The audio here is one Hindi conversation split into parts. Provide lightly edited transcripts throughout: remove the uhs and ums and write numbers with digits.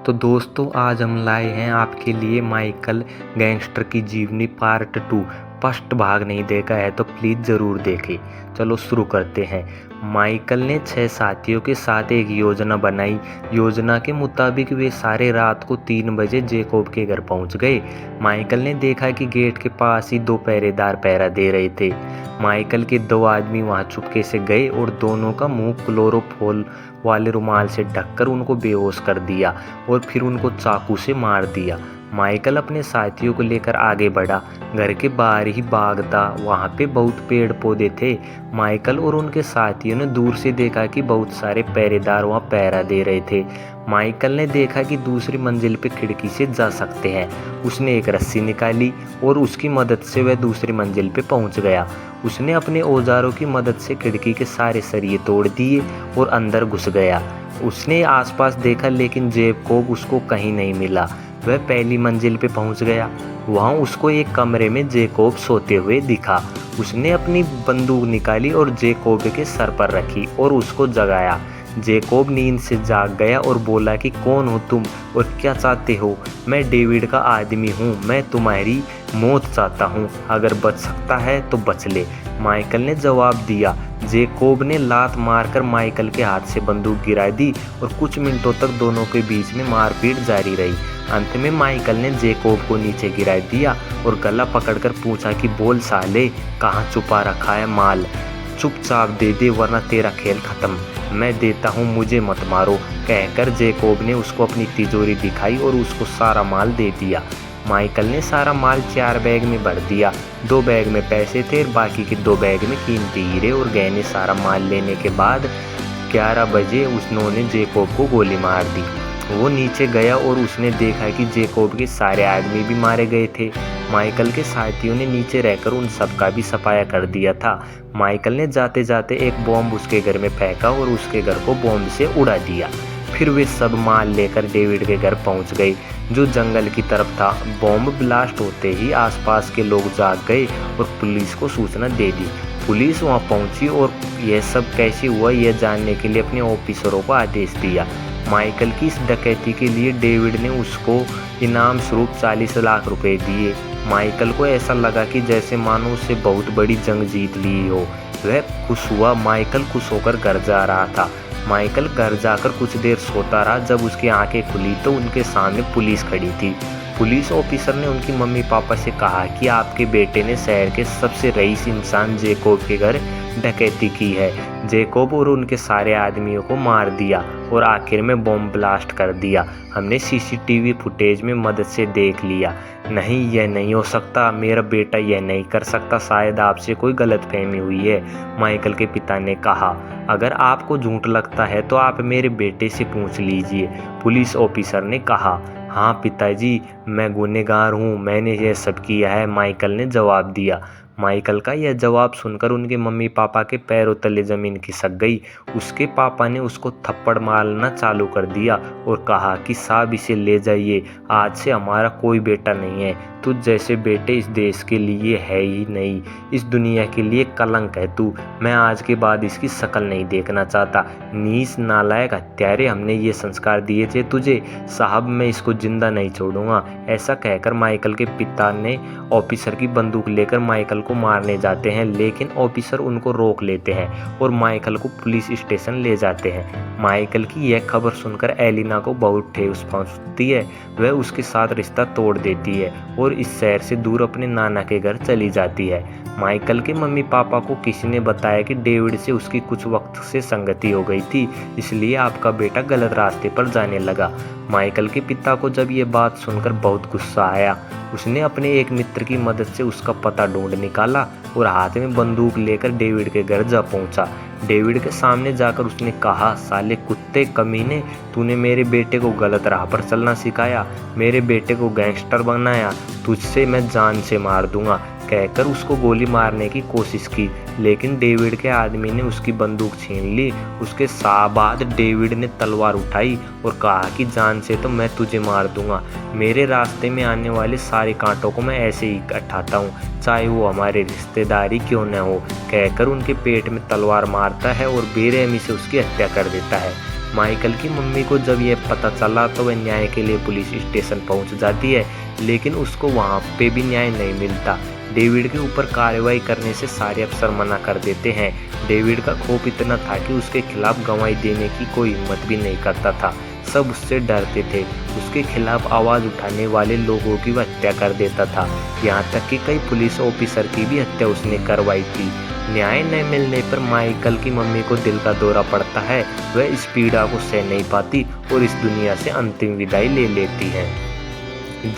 तो दोस्तों आज हम लाए हैं आपके लिए माइकल गैंगस्टर की जीवनी पार्ट 2। फर्स्ट भाग नहीं देखा है तो प्लीज़ ज़रूर देखें। चलो शुरू करते हैं। माइकल ने 6 साथियों के साथ एक योजना बनाई। योजना के मुताबिक वे सारे रात को 3 बजे जेकोब के घर पहुंच गए। माइकल ने देखा कि गेट के पास ही 2 पहरेदार पहरा दे रहे थे। माइकल के 2 आदमी वहां चुपके से गए और दोनों का मुंह क्लोरोफॉल वाले रुमाल से ढककर उनको बेहोश कर दिया और फिर उनको चाकू से मार दिया। माइकल अपने साथियों को लेकर आगे बढ़ा। घर के बाहर ही बाग था, वहाँ पे बहुत पेड़ पौधे थे। माइकल और उनके साथियों ने दूर से देखा कि बहुत सारे पहरेदार वहाँ पहरा दे रहे थे। माइकल ने देखा कि दूसरी मंजिल पे खिड़की से जा सकते हैं। उसने एक रस्सी निकाली और उसकी मदद से वह दूसरी मंजिल पे पहुंच गया। उसने अपने औजारों की मदद से खिड़की के सारे सरिये तोड़ दिए और अंदर घुस गया। उसने आसपास देखा लेकिन जेकोब उसको कहीं नहीं मिला। वह पहली मंजिल पे पहुंच गया। वहां उसको एक कमरे में जेकोब सोते हुए दिखा। उसने अपनी बंदूक निकाली और जेकोब के सर पर रखी और उसको जगाया। जेकोब नींद से जाग गया और बोला कि कौन हो तुम और क्या चाहते हो? मैं डेविड का आदमी हूँ, मैं तुम्हारी मौत चाहता हूँ, अगर बच सकता है तो बच ले। माइकल ने जवाब दिया। जेकोब ने लात मारकर माइकल के हाथ से बंदूक गिरा दी और कुछ मिनटों तक दोनों के बीच में मारपीट जारी रही। अंत में माइकल ने जेकोब को नीचे गिरा दिया और गला पकड़कर पूछा कि बोल साले, कहाँ छुपा रखा है माल? चुपचाप दे दे वरना तेरा खेल खत्म। मैं देता हूँ, मुझे मत मारो, कहकर जेकोब ने उसको अपनी तिजोरी दिखाई और उसको सारा माल दे दिया। माइकल ने सारा माल 4 बैग में भर दिया। 2 बैग में पैसे थे और बाकी के 2 बैग में कीमती हीरे और गहने। सारा माल लेने के बाद 11 बजे उन्होंने जेकोब को गोली मार दी। वो नीचे गया और उसने देखा कि जेकोब के सारे आदमी भी मारे गए थे। माइकल के साथियों ने नीचे रहकर उन सब का भी सफाया कर दिया था। माइकल ने जाते जाते एक बॉम्ब उसके घर में फेंका और उसके घर को बॉम्ब से उड़ा दिया। फिर वे सब माल लेकर डेविड के घर पहुंच गए, जो जंगल की तरफ था। बॉम्ब ब्लास्ट होते ही आसपास के लोग जाग गए और पुलिस को सूचना दे दी। पुलिस वहां पहुंची और यह सब कैसे हुआ यह जानने के लिए अपने ऑफिसरों को आदेश दिया। माइकल की इस डकैती के लिए डेविड ने उसको इनाम स्वरूप 40 लाख रुपए दिए। माइकल को ऐसा लगा कि जैसे मानो उससे बहुत बड़ी जंग जीत ली हो। वह खुश हुआ। माइकल खुश होकर घर जा रहा था। माइकल घर जाकर कुछ देर सोता रहा। जब उसकी आंखें खुली तो उनके सामने पुलिस खड़ी थी। पुलिस ऑफिसर ने उनकी मम्मी पापा से कहा कि आपके बेटे ने शहर के सबसे रईस इंसान जेकोब के घर डकैती की है। जेकोब और उनके सारे आदमियों को मार दिया और आखिर में बॉम्ब ब्लास्ट कर दिया। हमने सीसीटीवी फुटेज में मदद से देख लिया। नहीं, यह नहीं हो सकता, मेरा बेटा यह नहीं कर सकता, शायद आपसे कोई गलतफहमी हुई है, माइकल के पिता ने कहा। अगर आपको झूठ लगता है तो आप मेरे बेटे से पूछ लीजिए, पुलिस ऑफिसर ने कहा। हाँ पिताजी, मैं गुनहगार हूँ, मैंने यह सब किया है, माइकल ने जवाब दिया। माइकल का यह जवाब सुनकर उनके मम्मी पापा के पैरों तले जमीन खिसक गई। उसके पापा ने उसको थप्पड़ मारना चालू कर दिया और कहा कि साहब इसे ले जाइए, आज से हमारा कोई बेटा नहीं है। तुझ जैसे बेटे इस देश के लिए है ही नहीं, इस दुनिया के लिए कलंक है तू। मैं आज के बाद इसकी शक्ल नहीं देखना चाहता। नीच नालायक हत्यारे, हमने ये संस्कार दिए थे तुझे, साहब मैं इसको जिंदा नहीं छोड़ूंगा। ऐसा कहकर माइकल के पिता ने ऑफिसर की बंदूक लेकर माइकल को मारने जाते हैं, लेकिन ऑफिसर उनको रोक लेते हैं और माइकल को पुलिस स्टेशन ले जाते हैं। माइकल की यह खबर सुनकर एलिना को बहुत ठेस पहुंचती है। वह उसके साथ रिश्ता तोड़ देती है और इस शहर से दूर अपने नाना के घर चली जाती है। माइकल के मम्मी पापा को किसी ने बताया कि डेविड से उसकी कुछ वक्त से संगति हो गई थी, इसलिए आपका बेटा गलत रास्ते पर जाने लगा। माइकल के पिता को जब ये बात सुनकर बहुत गुस्सा आया। उसने अपने एक मित्र की मदद से उसका पता ढूंढ निकाला और हाथ में बंदूक लेकर डेविड के घर जा पहुंचा। डेविड के सामने जाकर उसने कहा, साले कुत्ते कमीने, तूने मेरे बेटे को गलत राह पर चलना सिखाया, मेरे बेटे को गैंगस्टर बनाया, तुझसे मैं जान से मार दूंगा, कहकर उसको गोली मारने की कोशिश की, लेकिन डेविड के आदमी ने उसकी बंदूक छीन ली। उसके बाद डेविड ने तलवार उठाई और कहा कि जान से तो मैं तुझे मार दूंगा, मेरे रास्ते में आने वाले सारे कांटों को मैं ऐसे ही हटाता हूँ, चाहे वो हमारे रिश्तेदारी क्यों न हो, कहकर उनके पेट में तलवार मारता है और बेरहमी से उसकी हत्या कर देता है। माइकल की मम्मी को जब यह पता चला तो वह न्याय के लिए पुलिस स्टेशन पहुंच जाती है, लेकिन उसको वहां पे भी न्याय नहीं मिलता। डेविड के ऊपर कार्रवाई करने से सारे अफसर मना कर देते हैं। डेविड का खौफ इतना था कि उसके खिलाफ गवाही देने की कोई हिम्मत भी नहीं करता था। सब उससे डरते थे। उसके खिलाफ आवाज़ उठाने वाले लोगों की वह हत्या कर देता था। यहाँ तक कि कई पुलिस ऑफिसर की भी हत्या उसने करवाई थी। न्याय न मिलने पर माइकल की मम्मी को दिल का दौरा पड़ता है। वह इस पीड़ा को सह नहीं पाती और इस दुनिया से अंतिम विदाई ले लेती है।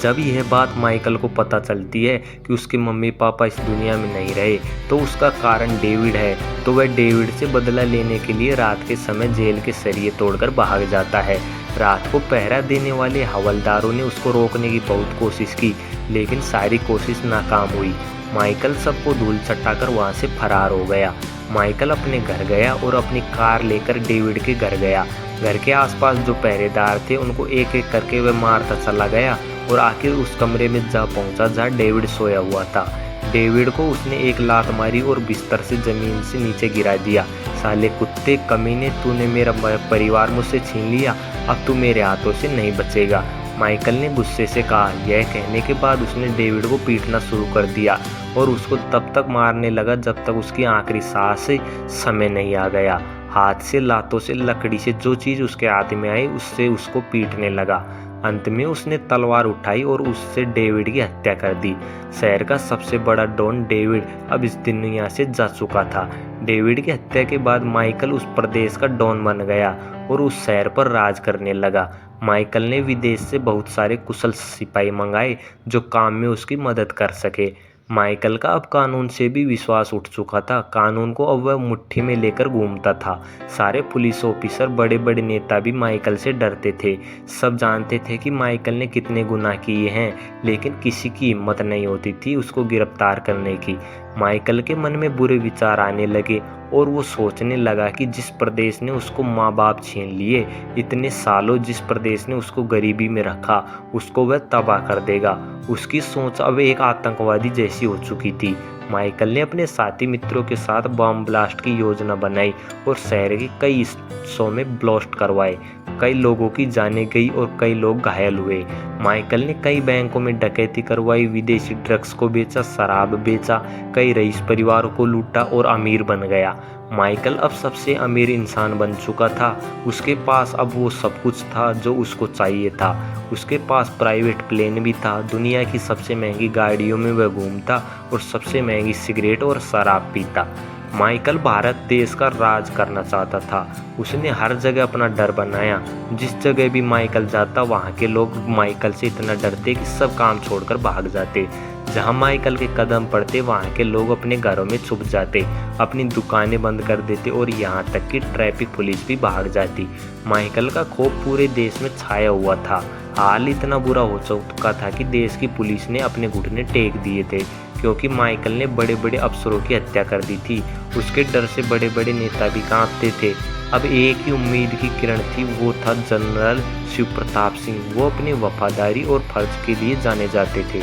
जब यह बात माइकल को पता चलती है कि उसके मम्मी पापा इस दुनिया में नहीं रहे तो उसका कारण डेविड है, तो वह डेविड से बदला लेने के लिए रात के समय जेल के सरिये तोड़कर भाग जाता है। रात को पहरा देने वाले हवलदारों ने उसको रोकने की बहुत कोशिश की, लेकिन सारी कोशिश नाकाम हुई। माइकल सबको धूल चटाकर वहां से फरार हो गया। माइकल अपने घर गया और अपनी कार लेकर डेविड के घर गया। घर के आसपास जो पहरेदार थे उनको एक एक करके वह मारता चला गया और आखिर उस कमरे में जा पहुंचा जहाँ डेविड सोया हुआ था। डेविड को उसने एक लात मारी और बिस्तर से जमीन से नीचे गिरा दिया। साले कुत्ते कमीने, तूने मेरा परिवार मुझसे छीन लिया, अब तू मेरे हाथों से नहीं बचेगा, माइकल ने गुस्से से कहा। यह कहने के बाद उसने डेविड को पीटना शुरू कर दिया और उसको तब तक मारने लगा जब तक उसकी आखिरी सांस से समय नहीं आ गया। हाथ से, लातों से, लकड़ी से, जो चीज़ उसके हाथ में आई उससे उसको पीटने लगा। अंत में उसने तलवार उठाई और उससे डेविड की हत्या कर दी। शहर का सबसे बड़ा डॉन डेविड अब इस दुनिया से जा चुका था। डेविड की हत्या के बाद माइकल उस प्रदेश का डॉन बन गया और उस शहर पर राज करने लगा। माइकल ने विदेश से बहुत सारे कुशल सिपाही मंगाए जो काम में उसकी मदद कर सके। माइकल का अब कानून से भी विश्वास उठ चुका था। कानून को अब वह मुट्ठी में लेकर घूमता था। सारे पुलिस ऑफिसर, बड़े बड़े नेता भी माइकल से डरते थे। सब जानते थे कि माइकल ने कितने गुनाह किए हैं, लेकिन किसी की हिम्मत नहीं होती थी उसको गिरफ्तार करने की। माइकल के मन में बुरे विचार आने लगे और वो सोचने लगा कि जिस प्रदेश ने उसको माँ बाप छीन लिए, इतने सालों जिस प्रदेश ने उसको गरीबी में रखा, उसको वह तबाह कर देगा। उसकी सोच अब एक आतंकवादी जैसी हो चुकी थी। माइकल ने अपने साथी मित्रों के साथ बम ब्लास्ट की योजना बनाई और शहर के कई हिस्सों में ब्लास्ट करवाए। कई लोगों की जानें गई और कई लोग घायल हुए। माइकल ने कई बैंकों में डकैती करवाई, विदेशी ड्रग्स को बेचा, शराब बेचा, कई रईस परिवारों को लूटा और अमीर बन गया। माइकल अब सबसे अमीर इंसान बन चुका था। उसके पास अब वो सब कुछ था जो उसको चाहिए था। उसके पास प्राइवेट प्लेन भी था, दुनिया की सबसे महंगी गाड़ियों में वह घूमता और सबसे महंगी सिगरेट और शराब पीता। माइकल भारत देश का राज करना चाहता था। उसने हर जगह अपना डर बनाया। जिस जगह भी माइकल जाता वहाँ के लोग माइकल से इतना डरते कि सब काम छोड़कर भाग जाते। जहाँ माइकल के कदम पड़ते वहाँ के लोग अपने घरों में छुप जाते, अपनी दुकानें बंद कर देते और यहाँ तक कि ट्रैफिक पुलिस भी भाग जाती। माइकल का खौफ पूरे देश में छाया हुआ था। हाल इतना बुरा हो चुका था कि देश की पुलिस ने अपने घुटने टेक दिए थे, क्योंकि माइकल ने बड़े बड़े अफसरों की हत्या कर दी थी। उसके डर से बड़े बड़े नेता भी कांपते थे। अब एक ही उम्मीद की किरण थी, वो था जनरल शिव प्रताप सिंह। वो अपनी वफादारी और फर्ज के लिए जाने जाते थे।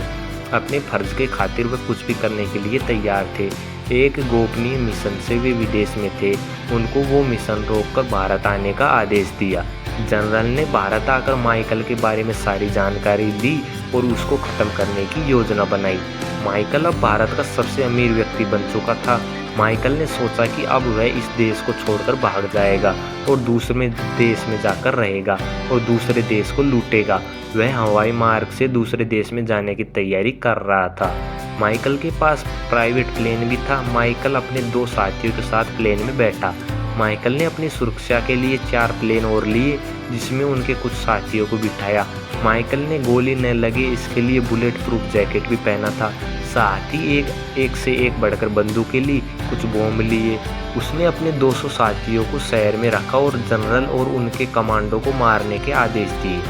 अपने फर्ज के खातिर वे कुछ भी करने के लिए तैयार थे। एक गोपनीय मिशन से वे विदेश में थे। उनको वो मिशन रोककर भारत आने का आदेश दिया। जनरल ने भारत आकर माइकल के बारे में सारी जानकारी ली और उसको खत्म करने की योजना बनाई। माइकल अब भारत का सबसे अमीर व्यक्ति बन चुका था। माइकल ने सोचा कि अब वह इस देश को छोड़कर भाग जाएगा और दूसरे देश में जाकर रहेगा और दूसरे देश को लूटेगा। वह हवाई मार्ग से दूसरे देश में जाने की तैयारी कर रहा था। माइकल के पास प्राइवेट प्लेन भी था। माइकल अपने 2 साथियों के साथ प्लेन में बैठा। माइकल ने अपनी सुरक्षा के लिए 4 प्लेन और लिए, जिसमें उनके कुछ साथियों को बिठाया। माइकल ने गोली न लगे इसके लिए बुलेट प्रूफ जैकेट भी पहना था। साथ ही एक से एक बढ़कर बंदूकें ली, कुछ बॉम्ब लिए। उसने अपने 200 साथियों को शहर में रखा और जनरल और उनके कमांडो को मारने के आदेश दिए।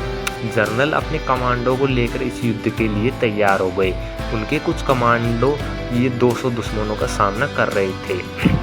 जनरल अपने कमांडो को लेकर इस युद्ध के लिए तैयार हो गए। उनके कुछ कमांडो ये 200 दुश्मनों का सामना कर रहे थे।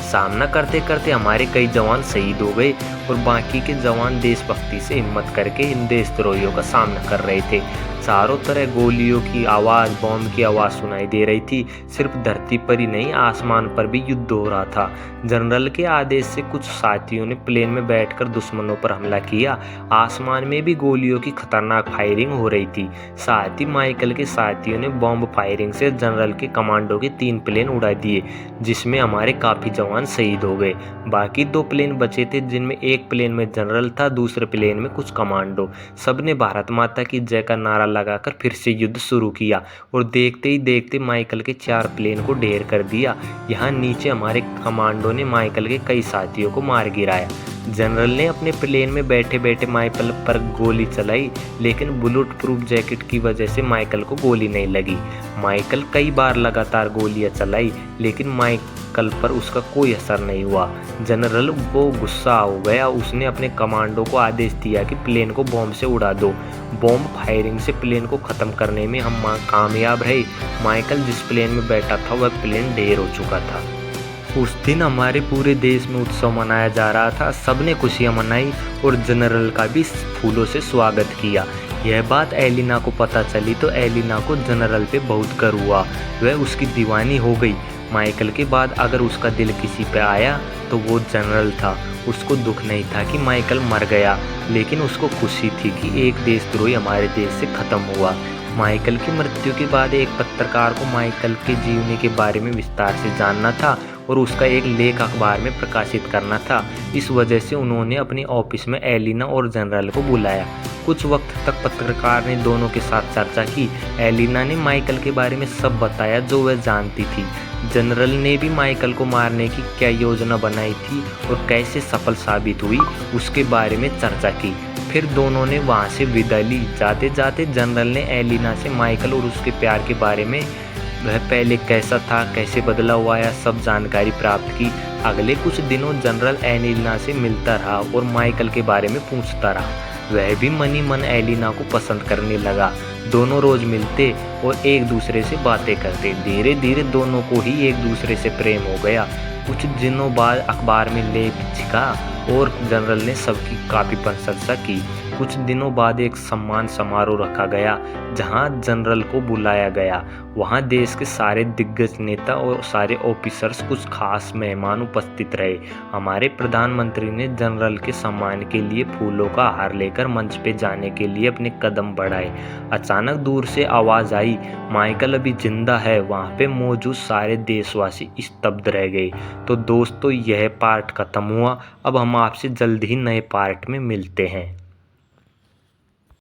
सामना करते करते हमारे कई जवान शहीद हो गए और बाकी के जवान देशभक्ति से हिम्मत करके इन देशद्रोहियों का सामना कर रहे थे। चारों तरफ गोलियों की आवाज़, बॉम्ब की आवाज़ सुनाई दे रही थी। सिर्फ धरती पर ही नहीं, आसमान पर भी युद्ध हो रहा था। जनरल के आदेश से कुछ साथियों ने प्लेन में बैठकर दुश्मनों पर हमला किया। आसमान में भी गोलियों की खतरनाक फायरिंग हो रही थी। साथ ही माइकल के साथियों ने बॉम्ब फायरिंग से जनरल के कमांडो के 3 प्लेन उड़ा दिए, जिसमें हमारे काफ़ी जवान शहीद हो गए। बाकी 2 प्लेन बचे थे, जिनमें एक प्लेन में जनरल था, दूसरे प्लेन में कुछ कमांडो। सबने भारत माता की जय का नारा लगाकर फिर से युद्ध शुरू किया और देखते ही देखते माइकल के 4 प्लेन को ढेर कर दिया। यहाँ नीचे हमारे कमांडो ने माइकल के कई साथियों को मार गिराया। जनरल ने अपने प्लेन में बैठे बैठे माइकल पर गोली चलाई, लेकिन बुलेट प्रूफ जैकेट की वजह से माइकल को गोली नहीं लगी। माइकल कई बार लगातार गोलियां चलाई, लेकिन माइकल पर उसका कोई असर नहीं हुआ। जनरल को गुस्सा हो गया। उसने अपने कमांडो को आदेश दिया कि प्लेन को बॉम्ब से उड़ा दो। बॉम्ब फायरिंग से प्लेन को ख़त्म करने में हम कामयाब रहे। माइकल जिस प्लेन में बैठा था वह प्लेन ढेर हो चुका था। उस दिन हमारे पूरे देश में उत्सव मनाया जा रहा था। सबने खुशियां मनाई और जनरल का भी फूलों से स्वागत किया। यह बात एलिना को पता चली तो एलिना को जनरल पे बहुत गर्व हुआ। वह उसकी दीवानी हो गई। माइकल के बाद अगर उसका दिल किसी पे आया तो वो जनरल था। उसको दुख नहीं था कि माइकल मर गया, लेकिन उसको खुशी थी कि एक देशद्रोही हमारे देश से ख़त्म हुआ। माइकल की मृत्यु के बाद एक पत्रकार को माइकल के जीवनी के बारे में विस्तार से जानना था और उसका एक लेख अखबार में प्रकाशित करना था। इस वजह से उन्होंने अपने ऑफिस में एलिना और जनरल को बुलाया। कुछ वक्त तक पत्रकार ने दोनों के साथ चर्चा की। एलिना ने माइकल के बारे में सब बताया जो वह जानती थी। जनरल ने भी माइकल को मारने की क्या योजना बनाई थी और कैसे सफल साबित हुई, उसके बारे में चर्चा की। फिर दोनों ने वहाँ से विदा ली। जाते जाते जनरल ने एलिना से माइकल और उसके प्यार के बारे में, वह पहले कैसा था, कैसे बदला हुआ है, सब जानकारी प्राप्त की। अगले कुछ दिनों जनरल एलिना से मिलता रहा और माइकल के बारे में पूछता रहा। वह भी मनी मन एलिना को पसंद करने लगा। दोनों रोज मिलते और एक दूसरे से बातें करते। धीरे धीरे दोनों को ही एक दूसरे से प्रेम हो गया। कुछ दिनों बाद अखबार में लेख छिका और जनरल ने सबकी काफ़ी प्रशंसा की। कुछ दिनों बाद एक सम्मान समारोह रखा गया जहां जनरल को बुलाया गया। वहां देश के सारे दिग्गज नेता और सारे ऑफिसर्स, कुछ खास मेहमान उपस्थित रहे। हमारे प्रधानमंत्री ने जनरल के सम्मान के लिए फूलों का हार लेकर मंच पे जाने के लिए अपने कदम बढ़ाए। अचानक दूर से आवाज़ आई, माइकल अभी जिंदा है। वहाँ पे मौजूद सारे देशवासी स्तब्ध रह गए। तो दोस्तों, यह पार्ट खत्म हुआ। अब हम आपसे जल्द ही नए पार्ट में मिलते हैं।